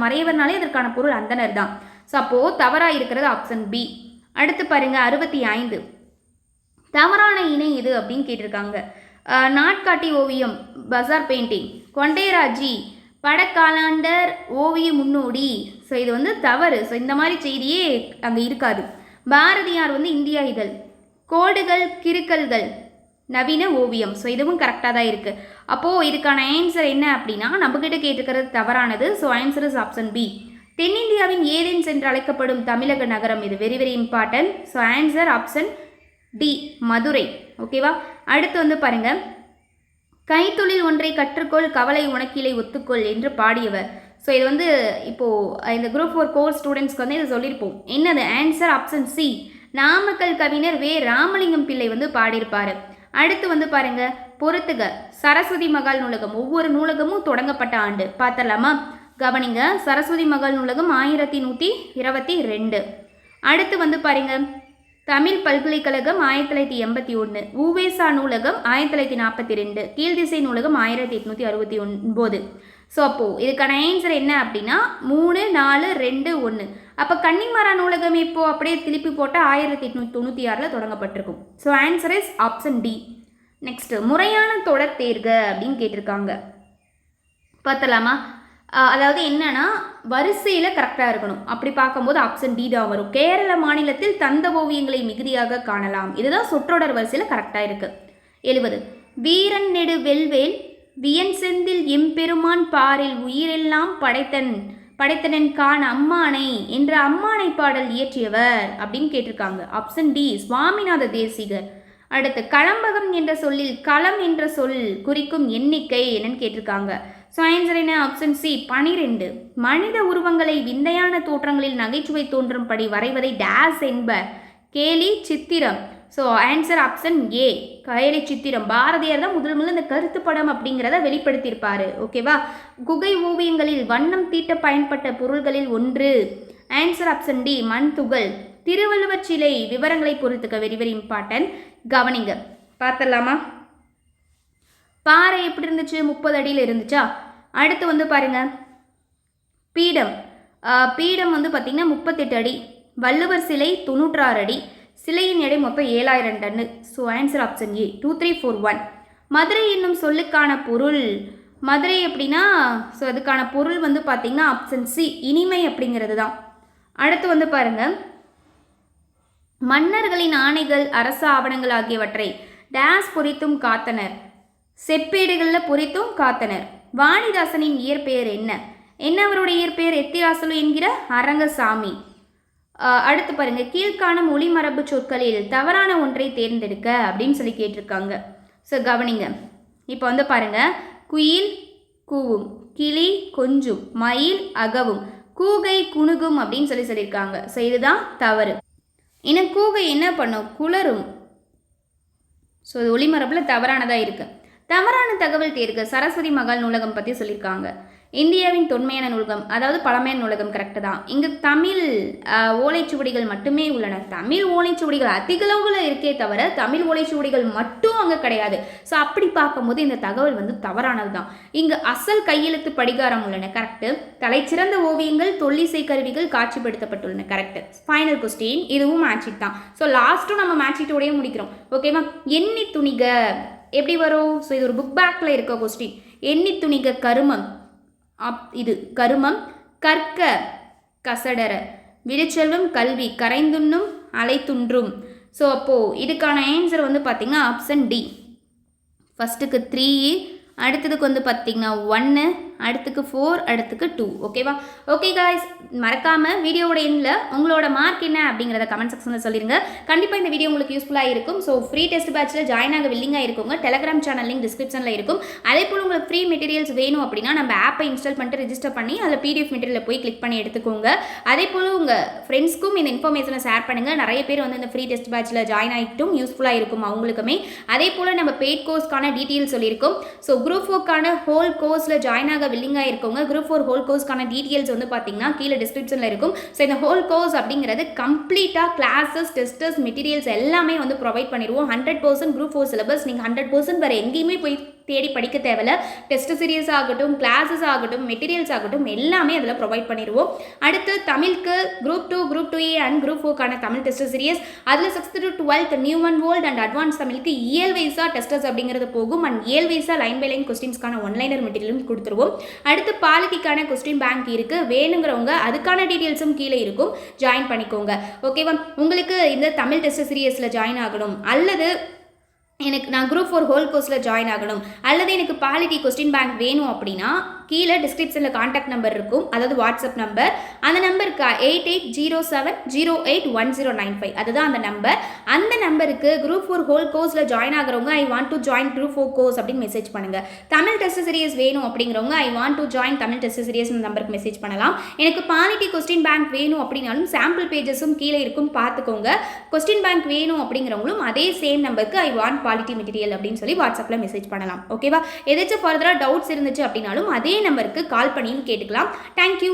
மறையவர்னாலே அதற்கான பொருள் அந்தனர் தான். ஸோ அப்போது தவறாக இருக்கிறது ஆப்ஷன் பி. அடுத்து பாருங்க, 65. தவறான இணை எது அப்படின்னு கேட்டிருக்காங்க. நாட்காட்டி ஓவியம், பசார் பெயிண்டிங், கொண்டைராஜி, படக்காலாண்டர், ஓவிய முன்னோடி. ஸோ இது வந்து தவறு. ஸோ இந்த மாதிரி செய்தியே அங்கே இருக்காது. பாரதியார் வந்து இந்தியா இதழ். கோடுகள் கிறுக்கல்கள் நவீன ஓவியம். ஸோ இதுவும் கரெக்டாக தான் இருக்குது. அப்போது இதுக்கான ஆன்சர் என்ன அப்படின்னா நம்மக்கிட்ட கேட்டுக்கிறது தவறானது. So answer is option B. தென்னிந்தியாவின் ஏதென்ஸ் என்று அழைக்கப்படும் தமிழக நகரம். இது very very important. So answer option D, Madurai. ஓகேவா? அடுத்து வந்து பாருங்கள், கைத்தொழில் ஒன்றை கற்றுக்கொள், கவலை உனக்கிலை ஒத்துக்கொள் என்று பாடியவர். ஸோ இது வந்து இப்போது இந்த குரூப் 4 கோர்ஸ் ஸ்டூடெண்ட்ஸ்க்கு வந்து இதை சொல்லியிருப்போம். என்னது ஆன்சர்? ஆப்ஷன் சி, நாமக்கல் கவிஞர் வே. ராமலிங்கம் பிள்ளை வந்து பாடியிருப்பார். அடுத்து வந்து பாருங்க, பொறுத்துக, சரஸ்வதி மகால் நூலகம். ஒவ்வொரு நூலகமும் தொடங்கப்பட்ட ஆண்டு பார்த்துடலாமா? கவனிங்க, சரஸ்வதி மகால் நூலகம் 1122. அடுத்து வந்து பாருங்க, தமிழ் பல்கலைக்கழகம் 1981, உவேசா நூலகம் 1942, கீழ்திசை நூலகம் 1869. ஸோ அப்போது இதுக்கான ஆன்சர் என்ன அப்படின்னா 3, 4, 2, 1. அப்போ கன்னிமாரா நூலகம் இப்போ அப்படியே திருப்பி போட்டால் 1896 தொடங்கப்பட்டிருக்கும். So answer is option D. Next, முறையான தொடர் தேர்க அப்படின்னு கேட்டிருக்காங்க. பார்த்தலாமா? அதாவது என்னன்னா வரிசையில் கரெக்டாக இருக்கணும். அப்படி பார்க்கும்போது ஆப்ஷன் டி தான் வரும். கேரள மாநிலத்தில் தந்த ஓவியங்களை மிகுதியாக காணலாம். இதுதான் சொற்றொடர் வரிசையில் கரெக்டாக இருக்குது. 70, வீரன் நெடு வெல்வேல் வியன் செந்தில் எம்பெருமான் பாரில் உயிரெல்லாம் படைத்தனன் கான் அம்மானை என்ற அம்மானை பாடல் இயற்றியவர் அப்படின்னு கேட்டிருக்காங்க. Option D, Swaminatha Desikar. அடுத்து, களம்பகம் என்ற சொல்லில் களம் என்ற சொல் குறிக்கும் எண்ணிக்கை என்னன்னு கேட்டிருக்காங்க. ஸோ ஆன்சர் என்ன? Option C, 12. மனித உருவங்களை விந்தையான தோற்றங்களில் நகைச்சுவை தோன்றும்படி வரைவதை டேஸ் என்பர். கேலி சித்திரம். ஸோ ஆன்சர் ஆப்ஷன் ஏ, கேலி சித்திரம். பாரதியார் தான் முதல் இந்த கருத்து படம் அப்படிங்கிறத வெளிப்படுத்தியிருப்பார். ஓகேவா? குகை ஓவியங்களில் வண்ணம் தீட்ட பயன்பட்ட பொருள்களில் ஒன்று. ஆன்சர் ஆப்ஷன் டி, மண் துகள். திருவள்ளுவர் சிலை விவரங்களை பொறுத்துக்க, வெரி வெரி இம்பார்ட்டன்ட். கவனிங்க, பார்த்துடலாமா? பாறை எப்படி இருந்துச்சு? 30 அடியில் இருந்துச்சா? அடுத்து வந்து பாருங்க, பீடம். பீடம் வந்து பார்த்திங்கன்னா 38 அடி. வள்ளுவர் சிலை 96 அடி. சிலையின் எடை மொத்தம் 7000 ton. So answer option A, 2, 3, 4, 1. Madurai என்னும் சொல்லுக்கான பொருள். மதுரை எப்படின்னா, ஸோ அதுக்கான பொருள் வந்து பார்த்திங்கன்னா ஆப்ஷன் சி, இனிமை அப்படிங்கிறது தான். அடுத்து வந்து பாருங்க, மன்னர்களின் ஆணைகள் அரச ஆவணங்கள் ஆகியவற்றை டேஸ் பொறித்தும் காத்தனர். செப்பேடுகளில் பொறித்தும் காத்தனர். வாணிதாசனின் இயற்பெயர் என்ன? அவருடைய இயற்பெயர்? எத்திராசலு என்கிற அரங்கசாமி. அடுத்து பாருங்க, கீழ்காணும் ஒளிமரபு சொற்களில் தவறான ஒன்றை தேர்ந்தெடுக்க அப்படின்னு சொல்லி கேட்டிருக்காங்க. ஸோ கவனிங்க, இப்போ வந்து பாருங்க, குயில் கூவும், கிளி கொஞ்சும், மயில் அகவும், கூகை குணுகும் அப்படின்னு சொல்லியிருக்காங்க. ஸோ இதுதான் தவறு. இன்னும் கூகை என்ன பண்ணும்? குளரும். ஸோ இது ஒளிமரபில் தவறானதாக இருக்குது. தவறான தகவல் தேர்க. சரஸ்வதி மகால் நூலகம் பற்றி சொல்லியிருக்காங்க. இந்தியாவின் தொன்மையான நூலகம், அதாவது பழமையான நூலகம் கரெக்டு தான். இங்கு தமிழ் ஓலைச்சுவடிகள் மட்டுமே உள்ளன. தமிழ் ஓலைச்சுவடிகள் அதிகளவில் இருக்கே தவிர தமிழ் ஓலைச்சுவடிகள் மட்டும் அங்கே கிடையாது. ஸோ அப்படி பார்க்கும்போது இந்த தகவல் வந்து தவறானது தான். இங்கு அசல் கையெழுத்து படிகாரம் உள்ளன. கரெக்டு. தலைச்சிறந்த ஓவியங்கள், தொல்லிசை கருவிகள் காட்சிப்படுத்தப்பட்டுள்ளன. கரெக்டு. ஃபைனல் கொஸ்டின், இதுவும் மேட்சிட் தான். ஸோ லாஸ்ட்டும் நம்ம மேட்சிட்டோடையே முடிக்கிறோம். ஓகேவா? எண்ணி துணிக எப்படி வரும்? ஸோ இது ஒரு புக் பேக்கில் இருக்க கொஸ்டின். எண்ணி துணிக கருமம். இது கருமம். கற்க கசடர. விழுச்செல்வம் கல்வி. கரைந்துண்ணும் அலைத்துன்றும். ஸோ அப்போது இதுக்கான ஆன்சர் வந்து பார்த்திங்கன்னா ஆப்ஷன் டி. ஃபஸ்ட்டுக்கு 3, அடுத்ததுக்கு வந்து பார்த்திங்கன்னா 1, அடுத்துக்கு 4, அடுத்துக்கு 2. ஓகேவா? ஓகே காய்ஸ், மறக்காமல் வீடியோவோட எண்ணில் உங்களோட மார்க் என்ன அப்படிங்கிறத கமெண்ட் செக்ஷனில் சொல்லிடுங்க. கண்டிப்பாக இந்த வீடியோ உங்களுக்கு யூஸ்ஃபுல்லாக இருக்கும். ஸோ ஃப்ரீ டெஸ்ட் பேட்சில் ஜாயின் ஆக வில்லிங்காக இருக்குங்க. டெலகிராம் சேனல் லிங்க் டிஸ்கிரிப்ஷனில் இருக்கும். அதே போல் உங்களுக்கு ஃப்ரீ மெட்டீரியல்ஸ் வேணும் அப்படின்னா நம்ம ஆப்பை இன்ஸ்டால் பண்ணிட்டு ரிஜிஸ்டர் பண்ணி அதில் பிடிஎஃப் மெட்டீரியலில் போய் கிளிக் பண்ணி எடுத்துக்கோங்க. அதே போல் உங்கள் ஃப்ரெண்ட்ஸ்க்கும் இந்த இன்ஃபர்மேஷனை ஷேர் பண்ணுங்கள். நிறைய பேர் வந்து இந்த ஃப்ரீ டெஸ்ட் பேட்சில் ஜாயின் ஆகிட்டும் யூஸ்ஃபுல்லாக இருக்கும் அவங்களுக்குமே. அதே போல் நம்ம பெய்ட் கோர்ஸ்க்கான டீட்டெயில்ஸ் சொல்லியிருக்கோம். ஸோ குரூப் 4க்கான ஹோல் கோர்ஸில் ஜாயின் ஆக வில்லிங்காக இருக்கவங்க குரூப் 4 ஹோல் கோர்ஸ்க்கான டீட்டெயில்ஸ் வந்து பார்த்தீங்கன்னா கீழே டிஸ்கிரிப்ஷனில் இருக்கும். ஸோ இந்த ஹோல் கோர்ஸ் அப்படிங்கிறது கம்ப்ளீட்டாக கிளாஸஸ், டெஸ்டர்ஸ், மெட்டீரியல்ஸ் எல்லாமே வந்து ப்ரொவைட் பண்ணிடுவோம். 100% குரூப் 4 சிலபஸ். நீங்கள் 100% வேறு எங்கேயுமே போய் தேடி படிக்க தேவையில்ல. டெஸ்ட் சீரியஸ் ஆகட்டும், கிளாஸஸ் ஆகட்டும், மெட்டீரியல்ஸ் ஆகட்டும் எல்லாமே அதில் ப்ரொவைட் பண்ணிடுவோம். அடுத்து தமிழுக்கு group 2, group 2A and group 4க்கான தமிழ் டெஸ்ட் சீரியஸ் அதில் 6th to 12th new and old and advance தமிழுக்கு இயல் வைஸாக டெஸ்டர்ஸ் அப்படிங்கிறது போகும் அண்ட் இயல் வைஸாக லைன் பை லைன் கொஸ்டின்ஸ்க்கான ஒன்லைனர் மெட்டீரியலும் கொடுத்துருவோம். அடுத்து பாலிட்டிக்கான கொஸ்டின் பேங்க் இருக்குது. வேணுங்கிறவங்க அதுக்கான டீட்டெயில்ஸும் கீழே இருக்கும், ஜாயின் பண்ணிக்கோங்க. ஓகேவா? உங்களுக்கு இந்த தமிழ் டெஸ்ட் சீரியஸில் ஜாயின் ஆகணும் அல்லது நான் குரூப் 4 ஹோல் கோர்ஸில் ஜாயின் ஆகணும் அல்லது எனக்கு பாலிட்டி கொஸ்டின் பேங்க் வேணும் அப்படின்னா கீழே டிஸ்கிரிப்ஷனில் கான்டாக்ட் நம்பர் இருக்கும், அதாவது வாட்ஸ்அப் நம்பர். அந்த நம்பருக்கு 8807081095 அதுதான் அந்த நம்பர். அந்த நம்பருக்கு குரூப் 4 ஹோல் கோர்ஸில் ஜாயின் ஆகிறவங்க I want to join group 4 course அப்படின்னு மெசேஜ் பண்ணுங்கள். தமிழ் டெஸ்ட் சீரியஸ் வேணும் அப்படிங்கிறவங்க I want to join Tamil test series நம்பருக்கு மெசேஜ் பண்ணலாம். எனக்கு பாலிட்டி கொஸ்டின் பேங்க் வேணும் அப்படின்னாலும் சாம்பிள் பேஜஸும் கீழே இருக்கும், பார்த்துக்கோங்க. கொஸ்டின் பேங்க் வேணும் அப்படிங்கிறவங்களும் அதே சேம் நம்பருக்கு ஐ வாண்ட் குவாலிட்டி மெட்டீரியல் அப்படின்னு சொல்லி வாட்ஸ்அப்பில் மெசேஜ் பண்ணலாம். ஓகேவா? ஏதாச்சும் ஃபர்தராக டவுட்ஸ் இருந்துச்சு அப்படின்னாலும் அதே நம்பருக்கு கால் பண்ணியும் கேட்டுக்கலாம். தேங்க்யூ.